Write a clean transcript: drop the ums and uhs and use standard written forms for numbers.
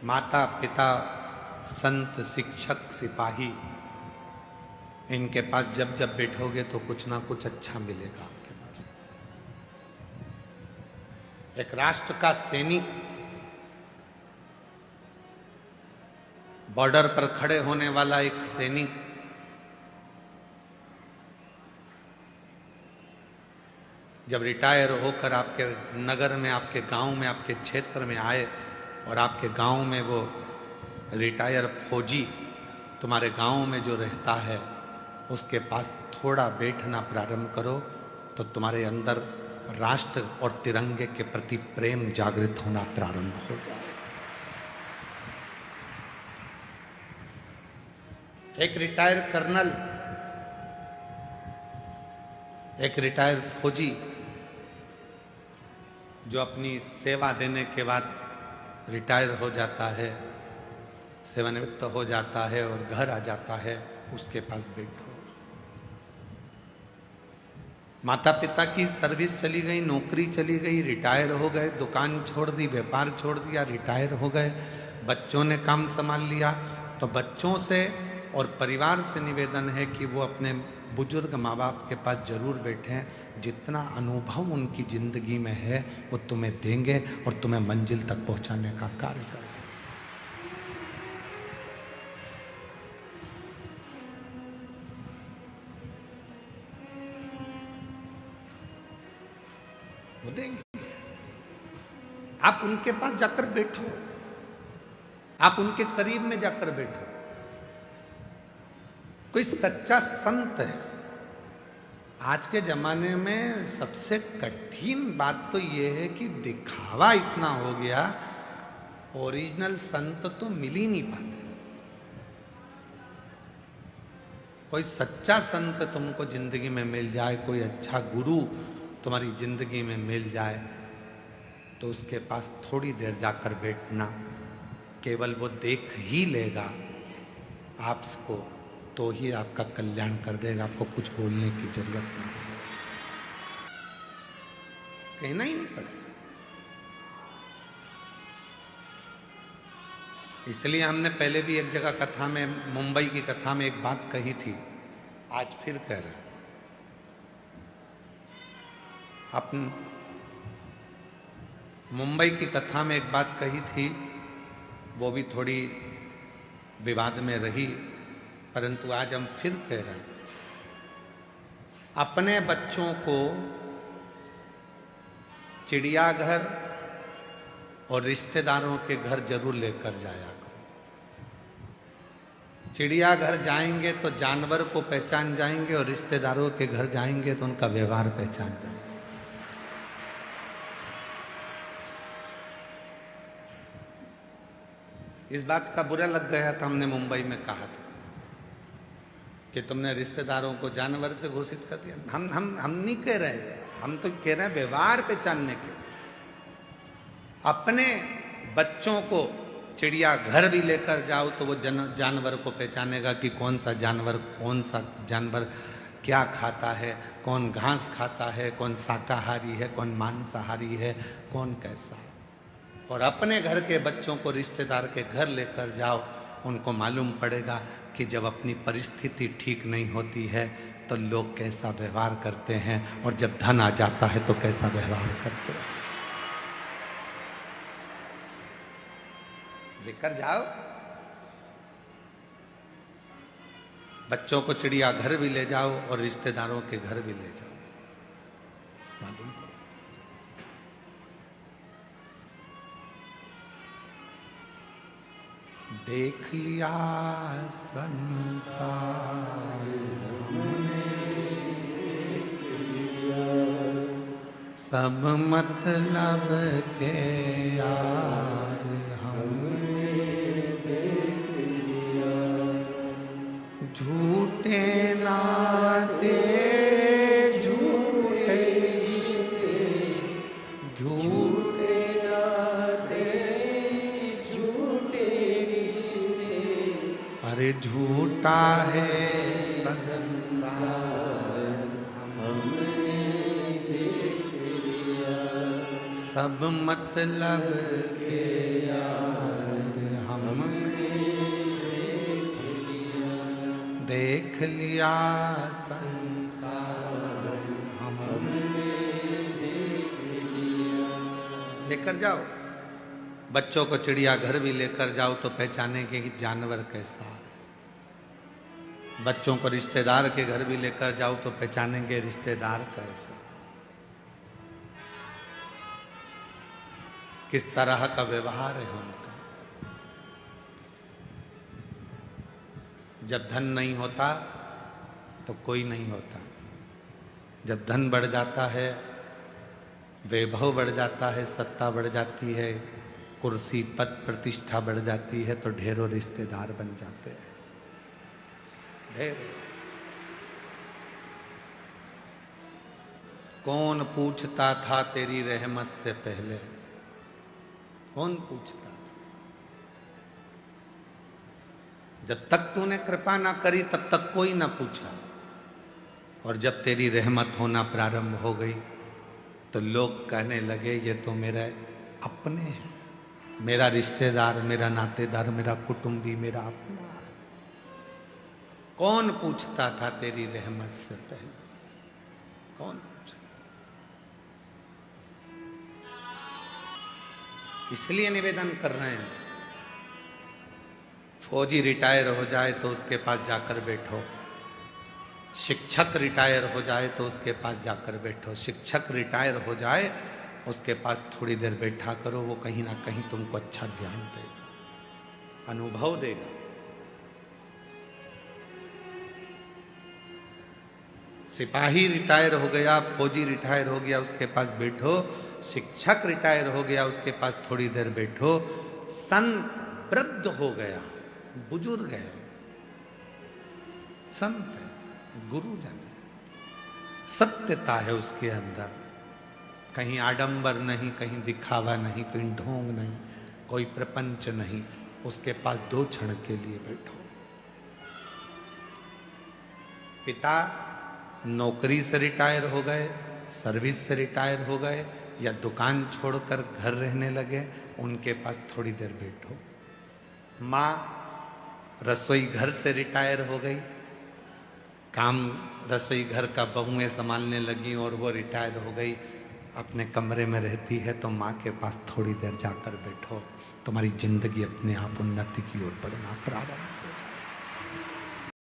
माता पिता संत शिक्षक सिपाही, इनके पास जब जब बैठोगे तो कुछ ना कुछ अच्छा मिलेगा आपके पास। एक राष्ट्र का सैनिक बॉर्डर पर खड़े होने वाला एक सैनिक जब रिटायर होकर आपके नगर में, आपके गांव में, आपके क्षेत्र में आए और आपके गांव में वो रिटायर फौजी तुम्हारे गांव में जो रहता है उसके पास थोड़ा बैठना प्रारंभ करो तो तुम्हारे अंदर राष्ट्र और तिरंगे के प्रति प्रेम जागृत होना प्रारंभ हो जाए। एक रिटायर कर्नल, एक रिटायर फौजी जो अपनी सेवा देने के बाद रिटायर हो जाता है, सेवानिवृत्त हो जाता है और घर आ जाता है, उसके पास बैठो। माता पिता की सर्विस चली गई, नौकरी चली गई, रिटायर हो गए, दुकान छोड़ दी, व्यापार छोड़ दिया, रिटायर हो गए, बच्चों ने काम संभाल लिया, तो बच्चों से और परिवार से निवेदन है कि वो अपने बुजुर्ग माँ बाप के पास जरूर बैठें। जितना अनुभव उनकी जिंदगी में है वो तुम्हें देंगे और तुम्हें मंजिल तक पहुंचाने का कार्य करेंगे। वो देंगे। आप उनके पास जाकर बैठो, आप उनके करीब में जाकर बैठो। कोई सच्चा संत है। आज के जमाने में सबसे कठिन बात तो यह है कि दिखावा इतना हो गया, ओरिजिनल संत तो मिल ही नहीं पाते। कोई सच्चा संत तुमको जिंदगी में मिल जाए, कोई अच्छा गुरु तुम्हारी जिंदगी में मिल जाए तो उसके पास थोड़ी देर जाकर बैठना, केवल वो देख ही लेगा आपको तो ही आपका कल्याण कर देगा। आपको कुछ बोलने की जरूरत नहीं, कहना ही नहीं पड़ेगा। इसलिए हमने पहले भी एक जगह कथा में, मुंबई की कथा में एक बात कही थी, आज फिर कह रहे हैं। अपन मुंबई की कथा में एक बात कही थी, वो भी थोड़ी विवाद में रही, परंतु आज हम फिर कह रहे हैं। अपने बच्चों को चिड़ियाघर और रिश्तेदारों के घर जरूर लेकर जाया करो। चिड़ियाघर जाएंगे तो जानवर को पहचान जाएंगे और रिश्तेदारों के घर जाएंगे तो उनका व्यवहार पहचान जाएंगे। इस बात का बुरा लग गया था, हमने मुंबई में कहा था कि तुमने रिश्तेदारों को जानवर से घोषित कर दिया। हम नहीं कह रहे, हम तो कह रहे हैं व्यवहार पहचानने के। अपने बच्चों को चिड़ियाघर भी लेकर जाओ तो वो जानवर को पहचानेगा कि कौन सा जानवर क्या खाता है, कौन घास खाता है, कौन शाकाहारी है, कौन मांसाहारी है, कौन कैसा है। और अपने घर के बच्चों को रिश्तेदार के घर लेकर जाओ, उनको मालूम पड़ेगा कि जब अपनी परिस्थिति ठीक नहीं होती है तो लोग कैसा व्यवहार करते हैं और जब धन आ जाता है तो कैसा व्यवहार करते हैं। लेकर जाओ बच्चों को, चिड़ियाघर भी ले जाओ और रिश्तेदारों के घर भी ले जाओ, मालूम पड़ेगा। देख लिया संसार हमने, देख लिया सब मतलब के यार हमने देख लिया। झूठे नाते झूठे रिश्ते, झूठे नाते झूठे रिश्ते, अरे झूठा है संसार हमने देख लिया। सब मतलब के यार देख लिया संसार हमने देख लिया। लेकर जाओ बच्चों को चिड़ियाघर भी लेकर जाओ तो पहचानेंगे कि जानवर कैसा है। बच्चों को रिश्तेदार के घर भी लेकर जाओ तो पहचानेंगे रिश्तेदार कैसा, किस तरह का व्यवहार है उनका। जब धन नहीं होता तो कोई नहीं होता, जब धन बढ़ जाता है, वैभव बढ़ जाता है, सत्ता बढ़ जाती है, कुर्सी पद प्रतिष्ठा बढ़ जाती है, तो ढेरों रिश्तेदार बन जाते हैं। ढेरों। कौन पूछता था तेरी रहमत से पहले? कौन पूछता? जब तक तूने कृपा ना करी तब तक कोई ना पूछा, और जब तेरी रहमत होना प्रारंभ हो गई तो लोग कहने लगे ये तो मेरे अपने हैं, मेरा रिश्तेदार, मेरा नातेदार, मेरा कुटुंबी, मेरा अपना। कौन पूछता था तेरी रहमत से पहले? कौन पूछा? इसलिए निवेदन कर रहे हैं, फौजी रिटायर हो जाए तो उसके पास जाकर बैठो, शिक्षक रिटायर हो जाए तो उसके पास जाकर बैठो। शिक्षक रिटायर हो जाए उसके पास थोड़ी देर बैठा करो, वो कहीं ना कहीं तुमको अच्छा ज्ञान देगा, अनुभव देगा। सिपाही रिटायर हो गया, फौजी रिटायर हो गया, उसके पास बैठो। शिक्षक रिटायर हो गया, उसके पास थोड़ी देर बैठो। संत वृद्ध हो गया, बुजुर्ग है, संत है, गुरुजन है, सत्यता है उसके अंदर, कहीं आडंबर नहीं, कहीं दिखावा नहीं, कहीं ढोंग नहीं, कोई प्रपंच नहीं। उसके पास 2 क्षण के लिए बैठो। पिता नौकरी से रिटायर हो गए, सर्विस से रिटायर हो गए, या दुकान छोड़कर घर रहने लगे, उनके पास थोड़ी देर बैठो। माँ रसोई घर से रिटायर हो गई, काम रसोई घर का बहुएं संभालने लगी और वो रिटायर हो गई, अपने कमरे में रहती है, तो माँ के पास थोड़ी देर जाकर बैठो, तुम्हारी जिंदगी अपने आप उन्नति की ओर बढ़ना प्रारंभ।